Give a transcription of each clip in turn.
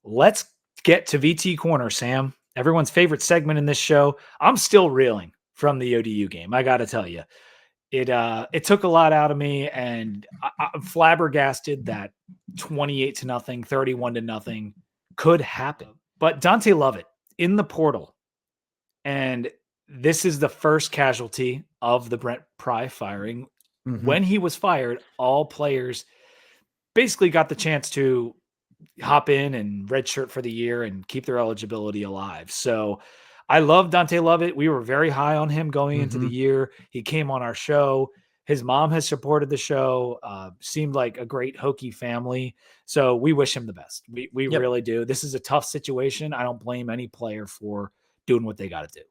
let's get to VT Corner, Sam. Everyone's favorite segment in this show. I'm still reeling from the ODU game. I got to tell you, it took a lot out of me, and I'm flabbergasted that 28-0, 31-0 could happen. But Dante Lovett in the portal, and this is the first casualty of the Brent Pry firing. Mm-hmm. When he was fired, all players basically got the chance to hop in and redshirt for the year and keep their eligibility alive. So I love Dante Lovett. We were very high on him going into the year. He came on our show. His mom has supported the show, seemed like a great Hokie family. So we wish him the best. We really do. This is a tough situation. I don't blame any player for doing what they got to do.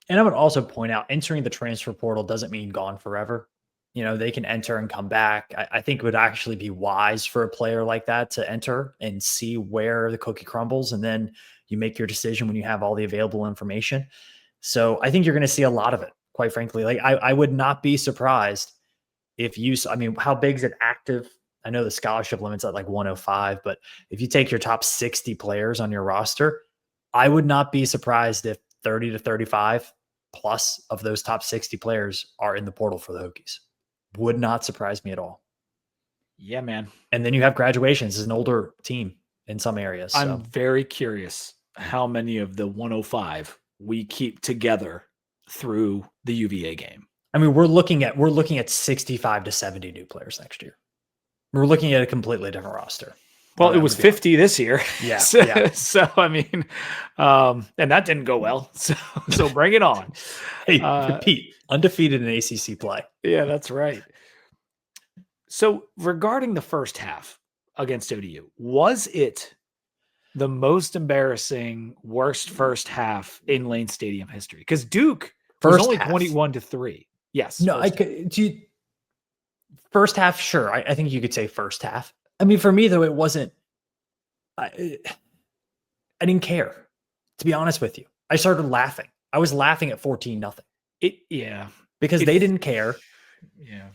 And I would also point out, entering the transfer portal doesn't mean gone forever. You know, they can enter and come back. I think it would actually be wise for a player like that to enter and see where the cookie crumbles. And then you make your decision when you have all the available information. So I think you're going to see a lot of it, quite frankly. Like I would not be surprised if how big is it active? I know the scholarship limit's at like 105, but if you take your top 60 players on your roster, I would not be surprised if 30 to 35 plus of those top 60 players are in the portal for the Hokies. Would not surprise me at all. Yeah, man. And then you have graduations as an older team in some areas. So. I'm very curious how many of the 105 we keep together through the UVA game. I mean, we're looking at 65 to 70 new players next year. We're looking at a completely different roster. Well, it was 50 this year. Yeah. So I mean, and that didn't go well. So bring it on. Hey, Pete, undefeated in ACC play. Yeah, that's right. So regarding the first half against ODU, was it the most embarrassing, worst first half in Lane Stadium history? Because Duke was only 21-3. Yes. No, first half, sure. I think you could say first half. I mean, for me, though, it wasn't, I didn't care, to be honest with you. I started laughing. I was laughing at 14-0. Because they didn't care. Yeah.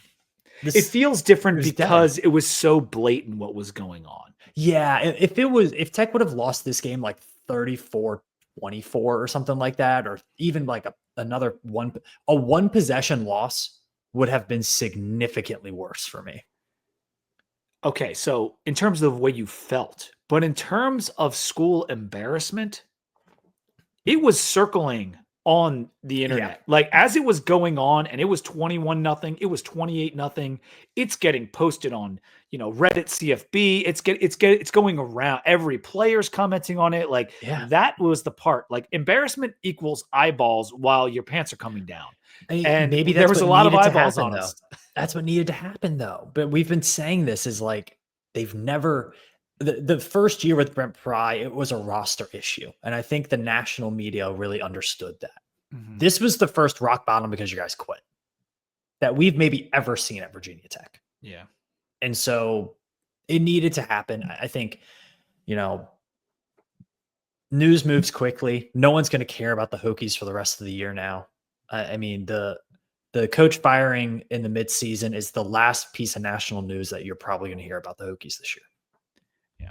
It feels different because it was so blatant what was going on. Yeah. If Tech would have lost this game like 34-24 or something like that, or even like another one possession loss would have been significantly worse for me. Okay, so in terms of the way you felt, but in terms of school embarrassment, it was circling on the internet. Yeah. Like as it was going on and it was 21-0, it was 28-0. It's getting posted on, Reddit CFB. It's going around. Every player's commenting on it. Like that was the part. Like embarrassment equals eyeballs while your pants are coming down. And maybe there was a lot of eyeballs on us. That's what needed to happen, though. But we've been saying this is like they've never the first year with Brent Pry, it was a roster issue. And I think the national media really understood that. Mm-hmm. This was the first rock bottom because you guys quit that we've maybe ever seen at Virginia Tech. Yeah. And so it needed to happen. I think, news moves quickly. No one's going to care about the Hokies for the rest of the year now. I mean, the coach firing in the midseason is the last piece of national news that you're probably going to hear about the Hokies this year. Yeah.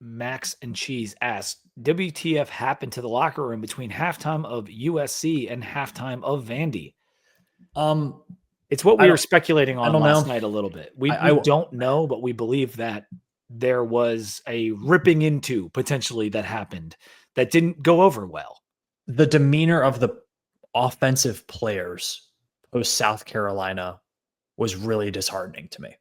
Max and Cheese asked, WTF happened to the locker room between halftime of USC and halftime of Vandy? It's what we were speculating on last night a little bit. We don't know, but we believe that there was a ripping into potentially that happened that didn't go over well. The demeanor of the offensive players post South Carolina was really disheartening to me.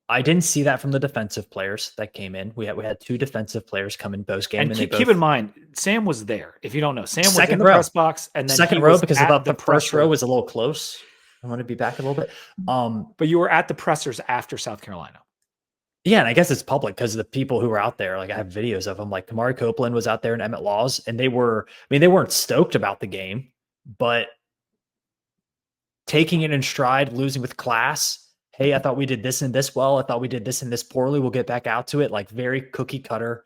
I didn't see that from the defensive players that came in. We had two defensive players come in post game, and keep in mind, Sam was there. If you don't know, Sam was in the press box, and then second row because I thought the first row was a little close. I want to be back a little bit. But you were at the pressers after South Carolina. Yeah, and I guess it's public because the people who were out there, like I have videos of them. Like Kamari Copeland was out there and Emmett Laws, and they weren't stoked about the game, but taking it in stride, losing with class. Hey, I thought we did this and this well. I thought we did this and this poorly. We'll get back out to it. Like very cookie cutter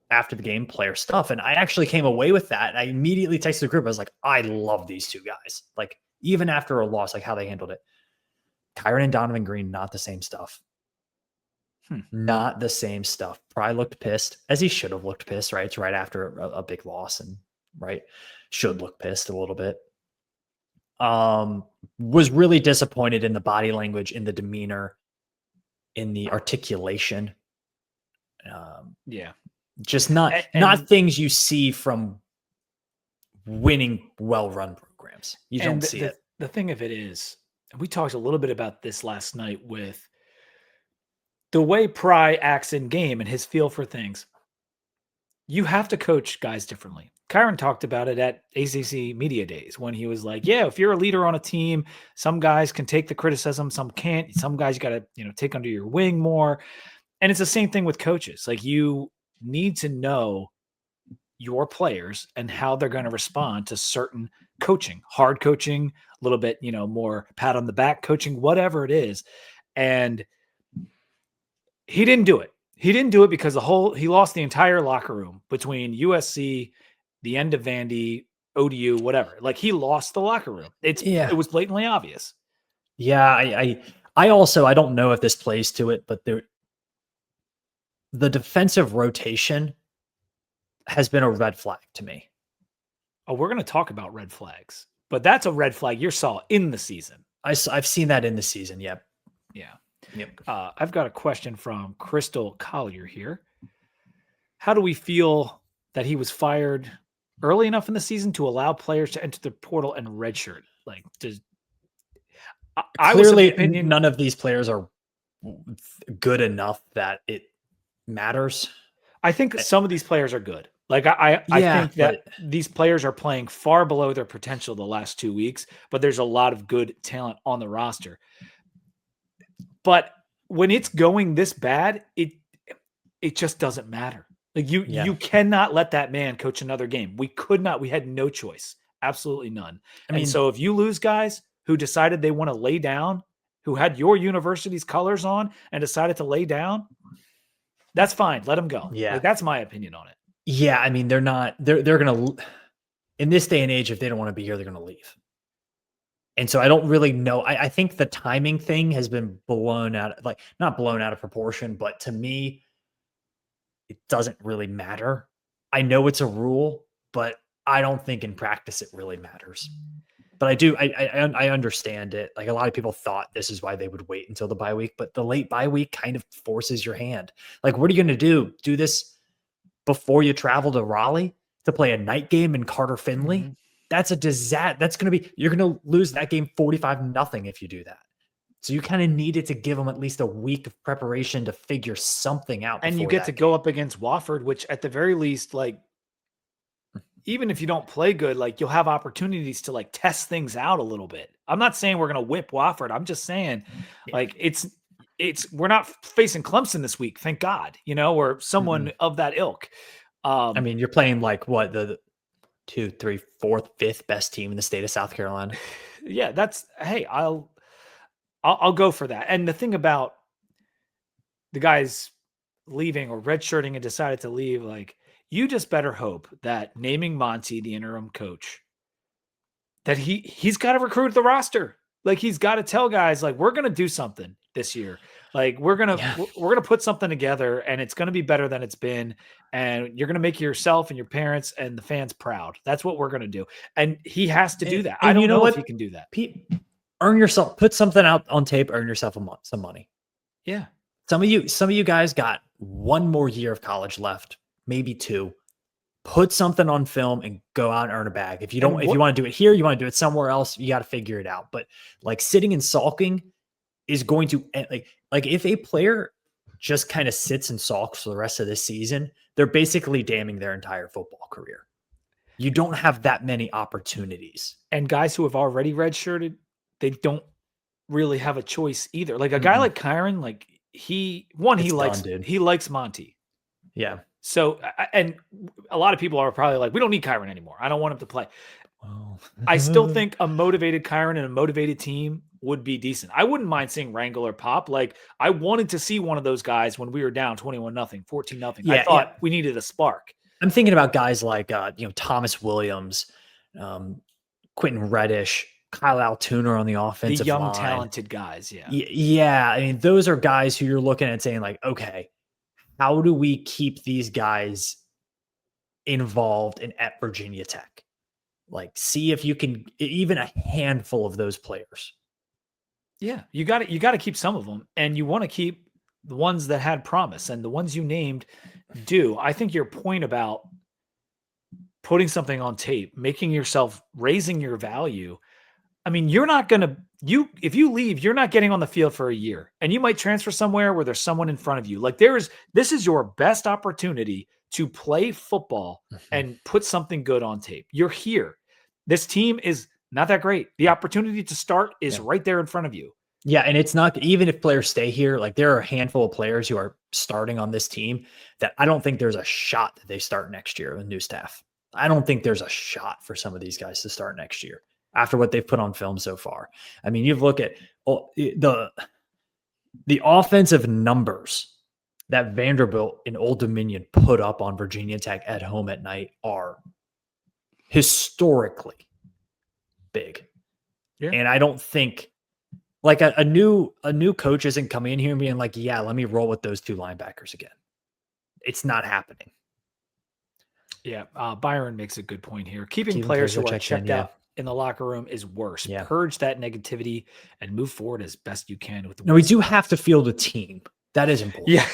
after the game player stuff. And I actually came away with that. I immediately texted the group. I was like, I love these two guys. Like even after a loss, like how they handled it. Kyron and Donovan Green, not the same stuff. Not the same stuff. Probably looked pissed, as he should have looked pissed, right? It's right after a big loss, and right, should look pissed a little bit. Was really disappointed in the body language, in the demeanor, in the articulation. Yeah. Just not things you see from winning well-run programs. You don't see it. The thing of it is, we talked a little bit about this last night with the way Pry acts in game and his feel for things. You have to coach guys differently. Kyron talked about it at ACC Media Days when he was like, yeah, if you're a leader on a team, some guys can take the criticism, some can't. Some guys you got to, take under your wing more. And it's the same thing with coaches. Like, you need to know your players and how they're going to respond to certain coaching, hard coaching, a little bit, more pat on the back coaching, whatever it is. And he didn't do it. He didn't do it because he lost the entire locker room between USC, the end of Vandy, ODU, whatever. Like, he lost the locker room. It was blatantly obvious. Yeah. I also, I don't know if this plays to it, but the defensive rotation has been a red flag to me. Oh, we're going to talk about red flags, but that's a red flag you saw in the season. I've seen that in the season. Yep. Yeah. Yep. I've got a question from Crystal Collier here. How do we feel that he was fired early enough in the season to allow players to enter the portal and redshirt? Like, clearly none of these players are good enough that it matters. I think some of these players are good. Like, I think that these players are playing far below their potential the last 2 weeks, but there's a lot of good talent on the roster. But when it's going this bad, it just doesn't matter. Like, you cannot let that man coach another game. We could not. We had no choice. Absolutely none. I mean, so if you lose guys who decided they want to lay down, who had your university's colors on and decided to lay down, that's fine. Let them go. Yeah. Like, that's my opinion on it. Yeah. I mean, they're going to, in this day and age, if they don't want to be here, they're going to leave. And so I don't really know. I think the timing thing has been blown out, like, not blown out of proportion, but to me, it doesn't really matter. I know it's a rule, but I don't think in practice it really matters. But I understand it. Like, a lot of people thought this is why they would wait until the bye week, but the late bye week kind of forces your hand. Like, what are you going to do? Do this before you travel to Raleigh to play a night game in Carter Finley? Mm-hmm. That's a disaster. That's going to be, you're going to lose that game 45-0 if you do that. So you kind of needed to give them at least a week of preparation to figure something out. And you get to go up against Wofford, which at the very least, like, even if you don't play good, like, you'll have opportunities to, like, test things out a little bit. I'm not saying we're going to whip Wofford. I'm just saying, like, we're not facing Clemson this week. Thank God, or someone of that ilk. I mean, you're playing like what, the 2, 3, 4th, 5th best team in the state of South Carolina. Yeah, hey, I'll go for that. And the thing about the guys leaving or redshirting and decided to leave, like, you just better hope that naming Monty the interim coach, that he's got to recruit the roster. Like, he's got to tell guys, like, we're going to do something this year. Like, we're going to put something together, and it's going to be better than it's been. And you're going to make yourself and your parents and the fans proud. That's what we're going to do. And he has to do that. I don't know if he can do that. Earn yourself, put something out on tape, earn yourself some money. Yeah. Some of you guys got one more year of college left, maybe 2. Put something on film and go out and earn a bag. If you want to do it here, you want to do it somewhere else, you got to figure it out. But, like, sitting and sulking is going to, like if a player just kind of sits and sulks for the rest of this season, they're basically damning their entire football career. You don't have that many opportunities. And guys who have already redshirted, they don't really have a choice either. Like, a guy like Kyron, like, he likes Monty. Yeah. So, and a lot of people are probably like, we don't need Kyron anymore. I don't want him to play. Well, I still think a motivated Kyron and a motivated team would be decent. I wouldn't mind seeing Wrangle or Pop. Like, I wanted to see one of those guys when we were down 21-0, 14-0. Yeah, I thought we needed a spark. I'm thinking about guys like, Thomas Williams, Quentin Reddish, Kyle Altuner on the The offensive young, line. talented guys. Yeah. Yeah. I mean, those are guys who you're looking at saying, like, okay, how do we keep these guys involved and at Virginia Tech? Like, see if you can even a handful of those players. Yeah. You got to keep some of them, and you want to keep the ones that had promise, and the ones you named do. I think your point about putting something on tape, making yourself, raising your value. I mean, you're not going to, if you leave, you're not getting on the field for a year, and you might transfer somewhere where there's someone in front of you. Like this is your best opportunity to play football and put something good on tape. You're here. This team is not that great. The opportunity to start is right there in front of you. Yeah. And it's not, even if players stay here, like there are a handful of players who are starting on this team that I don't think there's a shot that they start next year with new staff. I don't think there's a shot for some of these guys to start next year after what they've put on film so far. I mean, you look at the offensive numbers that Vanderbilt and Old Dominion put up on Virginia Tech at home at night are historically big. Yeah. And I don't think like a new coach isn't coming in here and being like, yeah, let me roll with those two linebackers again. It's not happening. Yeah. Byron makes a good point here. Keeping players who are checked out in the locker room is worse. Yeah. Purge that negativity and move forward as best you can with the No, we do have to field a team. That is important. Yeah,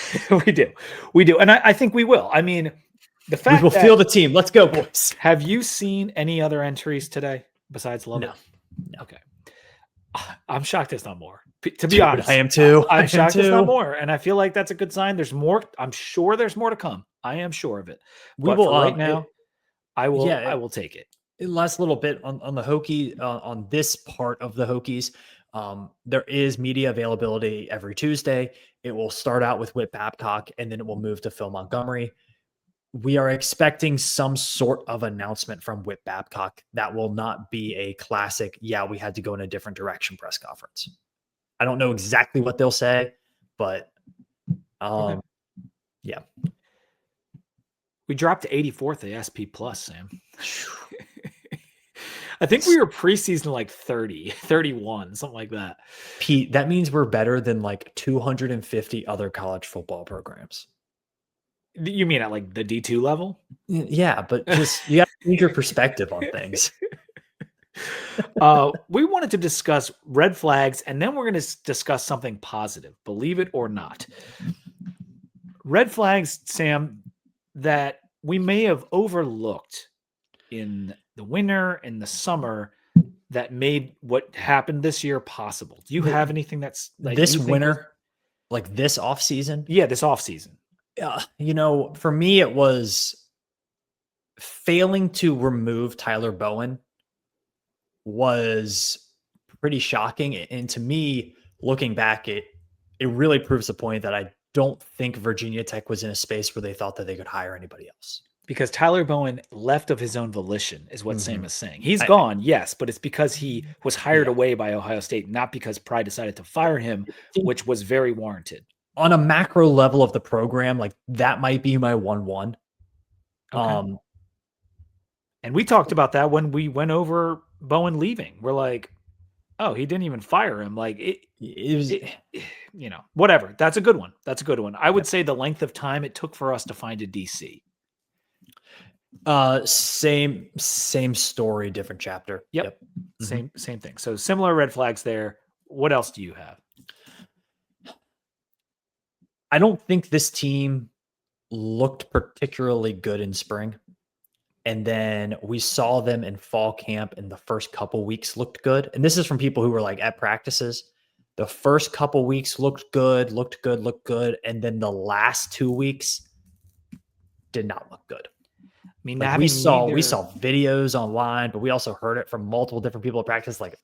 we do. And I think we will. I mean, the fact we will field a team. Let's go, boys. Have you seen any other entries today besides Lovett? No. Okay. I'm shocked it's not more. To be honest, I am too. I'm shocked it's not more, and I feel like that's a good sign. There's more. I'm sure there's more to come. I am sure of it. We will right now. I will. I will take it. Last little bit on the Hokie on this part of the Hokies. There is media availability every Tuesday. It will start out with Whit Babcock, and then it will move to Phil Montgomery. We are expecting some sort of announcement from Whit Babcock that will not be a classic, yeah, we had to go in a different direction press conference. I don't know exactly what they'll say, but okay. Yeah. We dropped to 84th at SP Plus, Sam. I think we were preseason like 30, 31, something like that. Pete, that means we're better than like 250 other college football programs. You mean at like the D2 level? Yeah, but just you have to change your perspective on things. We wanted to discuss red flags, and then we're going to discuss something positive, believe it or not. Red flags, Sam, that we may have overlooked in the winter and the summer that made what happened this year possible. Do you have anything that's like this winter, like this off season? Yeah, this off season. For me, it was failing to remove Tyler Bowen was pretty shocking. And to me, looking back, it really proves the point that I don't think Virginia Tech was in a space where they thought that they could hire anybody else. Because Tyler Bowen left of his own volition is what Sam is saying. He's gone, yes, but it's because he was hired away by Ohio State, not because Pride decided to fire him, which was very warranted. On a macro level of the program, like that might be my 1-1. Okay. And we talked about that when we went over Bowen leaving. We're like, oh, he didn't even fire him. Like it was, whatever. That's a good one. I would say the length of time it took for us to find a DC. Same story, different chapter. Yep. Same thing. So similar red flags there. What else do you have? I don't think this team looked particularly good in spring. And then we saw them in fall camp, and the first couple weeks looked good. And this is from people who were like at practices. The first couple weeks looked good. And then the last 2 weeks did not look good. I mean, like we saw videos online, but we also heard it from multiple different people at practice. Like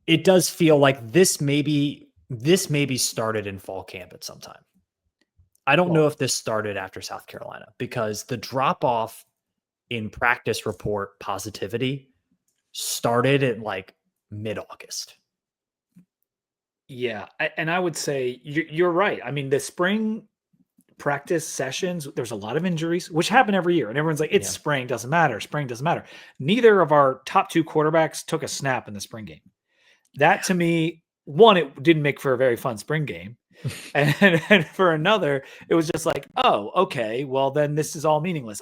it does feel like this maybe started in fall camp at some time. I don't know if this started after South Carolina, because the drop off in practice report positivity started at like mid-August. Yeah. And I would say you're right. I mean, the spring practice sessions, there's a lot of injuries, which happen every year. And everyone's like, it's spring, doesn't matter. Spring doesn't matter. Neither of our top 2 quarterbacks took a snap in the spring game. That to me, one, it didn't make for a very fun spring game. and for another, it was just like, oh, okay, well, then this is all meaningless.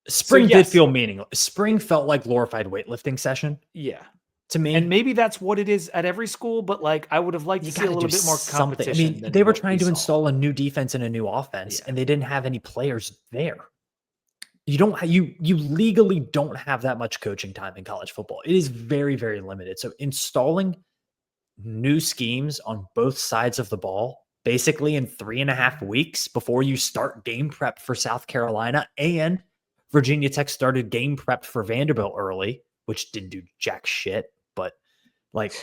Spring did feel meaningless. Spring felt like glorified weightlifting session. Yeah. To me. And maybe that's what it is at every school, but like I would have liked to see a little bit more competition. I mean, they were trying to install a new defense and a new offense, and they didn't have any players there. You legally don't have that much coaching time in college football. It is very, very limited. So installing new schemes on both sides of the ball, basically in 3.5 weeks before you start game prep for South Carolina, and Virginia Tech started game prep for Vanderbilt early, which didn't do jack shit. But like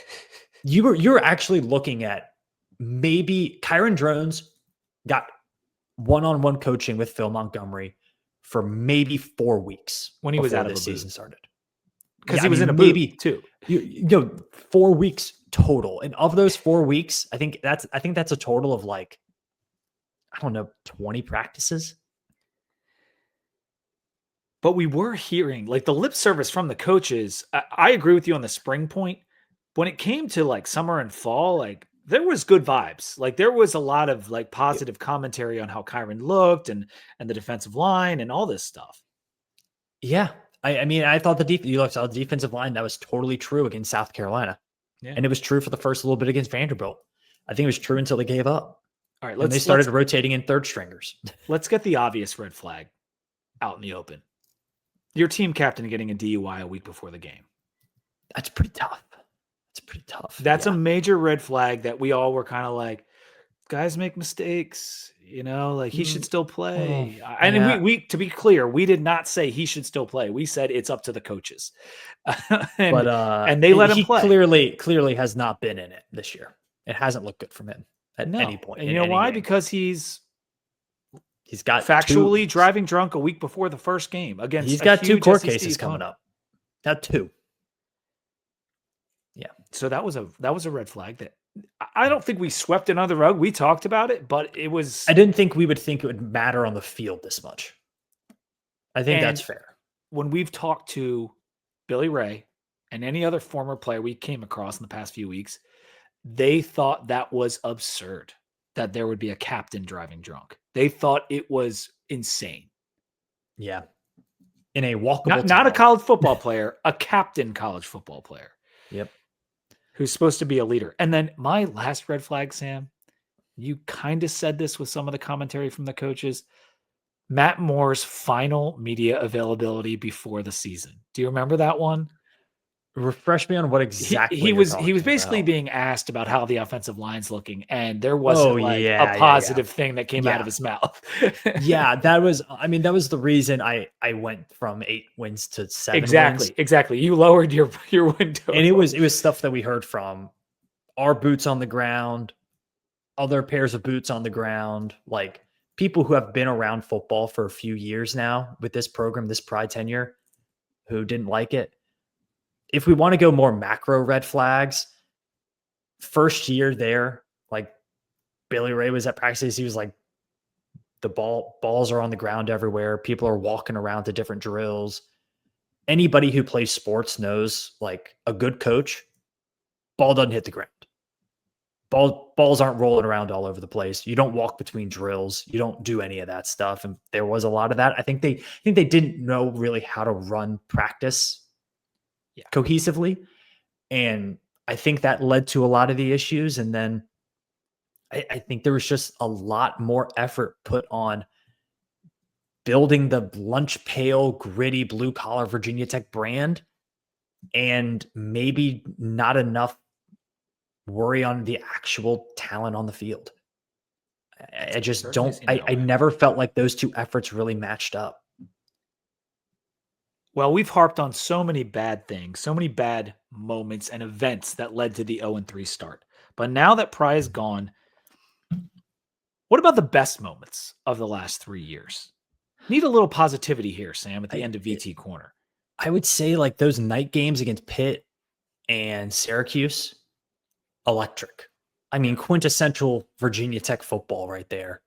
you're actually looking at maybe Kyron Drones got one-on-one coaching with Phil Montgomery for maybe 4 weeks when he was out of the season started. Because he was in a boot too. 4 weeks total. And of those 4 weeks, I think that's a total of like, I don't know, 20 practices. But we were hearing like the lip service from the coaches. I agree with you on the spring point. When it came to like summer and fall, like there was good vibes. Like there was a lot of like positive commentary on how Kyron looked and the defensive line and all this stuff. Yeah. I mean, I thought you looked at the defensive line. That was totally true against South Carolina. Yeah. And it was true for the first little bit against Vanderbilt. I think it was true until they gave up. All right. They started rotating in third stringers. Let's get the obvious red flag out in the open. Your team captain getting a DUI a week before the game. That's pretty tough. That's a major red flag that we all were kind of like, guys make mistakes, like he should still play. We to be clear, we did not say he should still play. We said it's up to the coaches. and they let him play. Clearly has not been in it this year. It hasn't looked good from him at any point. And you know why? Game. Because he's got factually driving drunk a week before the first game against. He's got 2 court cases coming up. Got 2. Yeah. So that was a red flag that I don't think we swept it under the rug. We talked about it, but it was. I didn't think we would think it would matter on the field this much. I think that's fair. When we've talked to Billy Ray and any other former player we came across in the past few weeks, they thought that was absurd that there would be a captain driving drunk. They thought it was insane. Yeah. In a walkable not a college football player, a captain college football player. Yep. Who's supposed to be a leader. And then my last red flag, Sam, you kind of said this with some of the commentary from the coaches. Matt Moore's final media availability before the season. Do you remember that one? Refresh me on what exactly he was basically being asked about how the offensive line's looking, and there wasn't a positive thing that came out of his mouth. that was the reason I went from 8 wins to 7 wins. Exactly. You lowered your win total. And it was stuff that we heard from our boots on the ground, other pairs of boots on the ground, like people who have been around football for a few years now with this program, this Pride tenure, who didn't like it. If we want to go more macro red flags, first year there, like Billy Ray was at practice, he was like, the balls are on the ground everywhere. People are walking around to different drills. Anybody who plays sports knows, like a good coach, ball doesn't hit the ground. Balls aren't rolling around all over the place. You don't walk between drills. You don't do any of that stuff. And there was a lot of that. I think they didn't know really how to run practice cohesively. And I think that led to a lot of the issues. And then I think there was just a lot more effort put on building the lunch pail, gritty, blue collar Virginia Tech brand, and maybe not enough worry on the actual talent on the field. I just don't, I never felt like those 2 efforts really matched up. Well, we've harped on so many bad things, so many bad moments and events that led to the 0-3 start. But now that Pry is gone, what about the best moments of the last 3 years? Need a little positivity here, Sam, at the end of VT Corner. I would say like those night games against Pitt and Syracuse, electric. I mean, quintessential Virginia Tech football right there.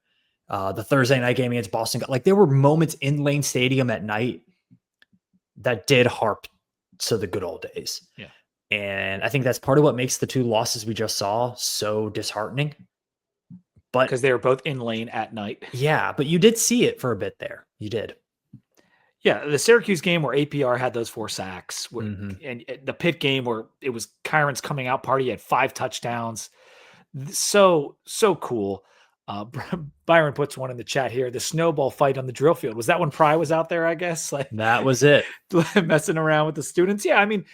The Thursday night game against Boston. Like there were moments in Lane Stadium at night that did harp to the good old days. Yeah. And I think that's part of what makes the two losses we just saw so disheartening. But because they were both in Lane at night. Yeah, but you did see it for a bit there. You did. Yeah, the Syracuse game where APR had those 4 sacks, and the Pitt game where it was Kyron's coming out party, he had 5 touchdowns. So cool. Byron puts one in the chat here. The snowball fight on the drill field. Was that when Pry was out there, I guess? Like that was it. Messing around with the students. Yeah, I mean,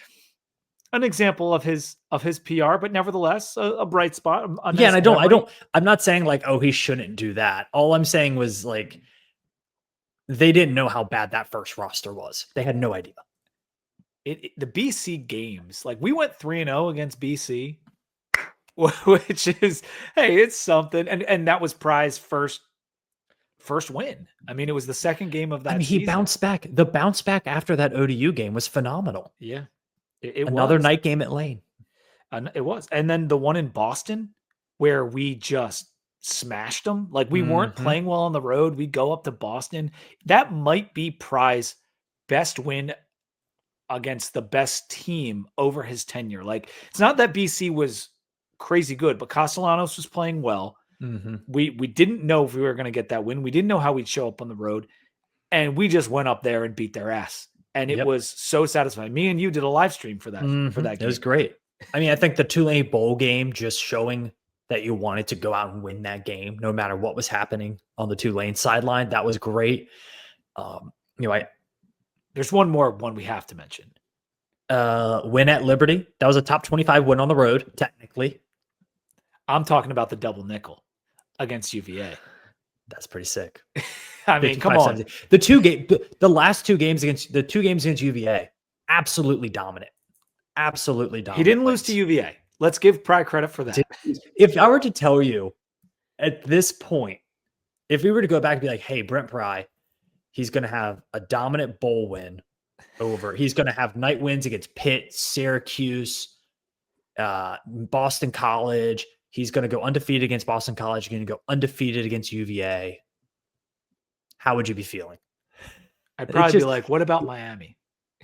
an example of his PR, but nevertheless a bright spot. Yeah, and I'm not saying like, oh, he shouldn't do that. All I'm saying was like they didn't know how bad that first roster was. They had no idea. The BC games, like we went 3-0 against BC, which is, hey, it's something. And that was Pry's first win. I mean, it was the second game of that. I mean, he bounced back. The bounce back after that ODU game was phenomenal. Yeah. Another night game at Lane. It was. And then the one in Boston where we just smashed them. Like we weren't playing well on the road. We go up to Boston. That might be Pry's best win against the best team over his tenure. Like it's not that BC was crazy good, but Castellanos was playing well. We didn't know if we were going to get that win. We didn't know how we'd show up on the road. And we just went up there and beat their ass. And it was so satisfying. Me and you did a live stream for that for that game. It was great. I mean, I think the Tulane Bowl game just showing that you wanted to go out and win that game, no matter what was happening on the Tulane sideline. That was great. There's one more one we have to mention. Win at Liberty. That was a top 25 win on the road, technically. I'm talking about the double nickel against UVA. That's pretty sick. I mean, come on. The last 2 games against UVA, absolutely dominant. Absolutely dominant. He didn't lose to UVA. Let's give Pry credit for that. If I were to tell you at this point, if we were to go back and be like, hey, Brent Pry, he's going to have a dominant bowl win over. He's going to have night wins against Pitt, Syracuse, Boston College. He's going to go undefeated against Boston College. He's going to go undefeated against UVA. How would you be feeling? I'd probably be like, what about Miami?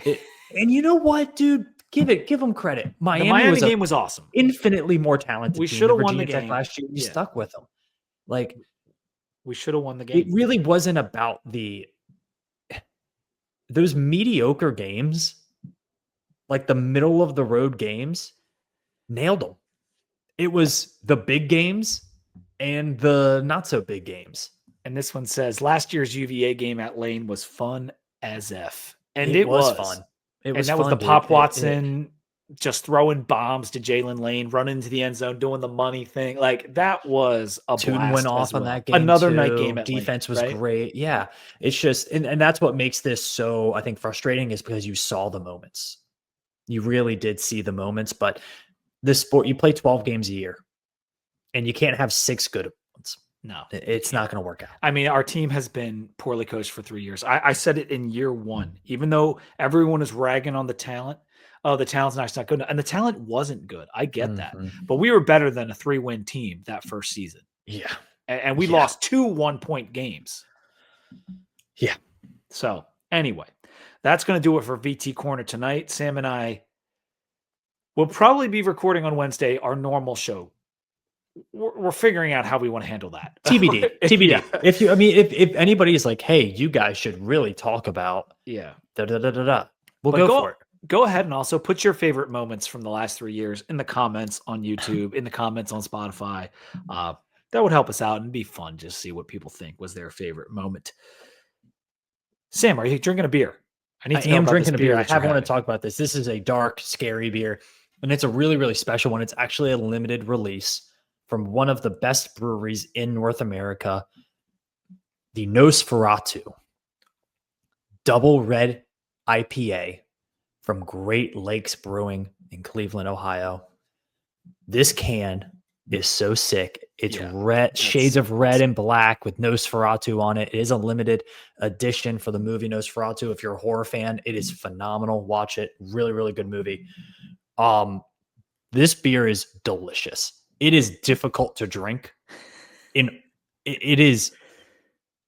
And you know what, dude? Give them credit. The Miami game was awesome. Infinitely more talented. We should have won the game last year. We stuck with them. Like we should have won the game. It really wasn't about those mediocre games, like the middle of the road games, nailed them. It was the big games and the not so big games. And this one says last year's UVA game at Lane was fun as F. And it was fun. Was the Pop Watson just throwing bombs to Jalen Lane, running into the end zone, doing the money thing. Like that was a Tune blast. Went off on that game. Another night game at defense Lane, was right? great. Yeah. It's just, and that's what makes this so, I think, frustrating is because you saw the moments. You really did see the moments, but this sport, you play 12 games a year and you can't have 6 good ones. No, it's not going to work out. I mean, our team has been poorly coached for 3 years. I said it in year 1, even though everyone is ragging on the talent. Oh, the talent's not good. And the talent wasn't good. I get that. But we were better than a 3-win team that first season. Yeah. And we lost 2 1-point games. Yeah. So anyway, that's going to do it for VT Corner tonight. Sam and I will probably be recording on Wednesday our normal show. We're figuring out how we want to handle that. TBD. Yeah. If anybody is like, hey, you guys should really talk about we'll go for it. Go ahead and also put your favorite moments from the last 3 years in the comments on YouTube, in the comments on Spotify. That would help us out and be fun just to see what people think was their favorite moment. Sam, are you drinking a beer? I am drinking a beer. I haven't want to talk about this. This is a dark, scary beer, and it's a really, really special one. It's actually a limited release from one of the best breweries in North America, the Nosferatu Double Red IPA from Great Lakes Brewing in Cleveland, Ohio. This can is so sick. It's red, shades of red and black with Nosferatu on it. It is a limited edition for the movie Nosferatu. If you're a horror fan, it is phenomenal. Watch it. Really, really good movie. This beer is delicious. It is difficult to drink. It is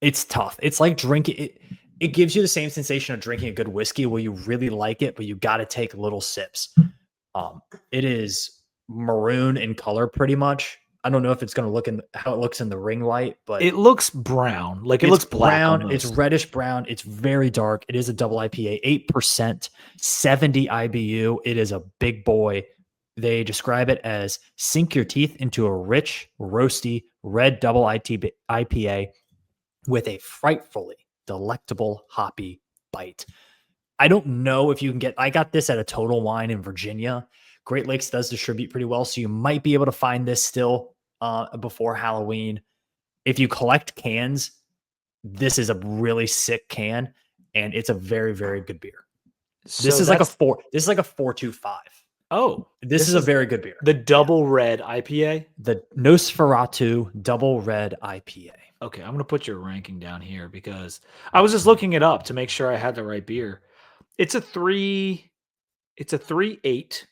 It's tough. It's like drinking it. It gives you the same sensation of drinking a good whiskey where you really like it, but you got to take little sips. It is maroon in color pretty much. I don't know if it's going to look in how it looks in the ring light, but It looks brown, like it it's looks black brown. almost. It's reddish brown. It's very dark. It is a double IPA, 8%, 70 IBU. It is a big boy. They describe it as sink your teeth into a rich, roasty, red double IPA with a frightfully delectable hoppy bite. I don't know if you can get, I got this at a Total Wine in Virginia. Great Lakes does distribute pretty well, so you might be able to find this still before Halloween. If you collect cans, this is a really sick can, and it's a very, very good beer. This is like a 4.25. Oh, this is a very good beer. The double red IPA? The Nosferatu double red IPA. Okay, I'm going to put your ranking down here because I was just looking it up to make sure I had the right beer. It's a 3.8.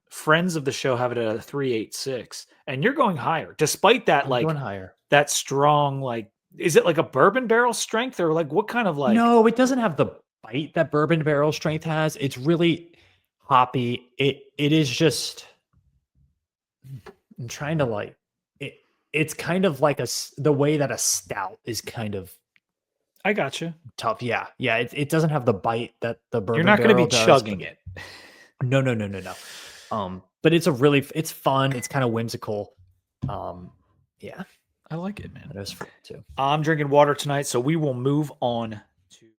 Friends of the show have it at a 3.86, and you're going higher despite that. I'm going higher. That strong, like, is it like a bourbon barrel strength or like what kind of like? No, it doesn't have the bite that bourbon barrel strength has. It's really hoppy. It is just. I'm trying to like it. It's kind of like the way that a stout is kind of. I got you. Tough, yeah. It doesn't have the bite that the bourbon. You're not going to be chugging it. No. But it's fun. It's kind of whimsical. Yeah, I like it, man. That is fun too. I'm drinking water tonight, so we will move on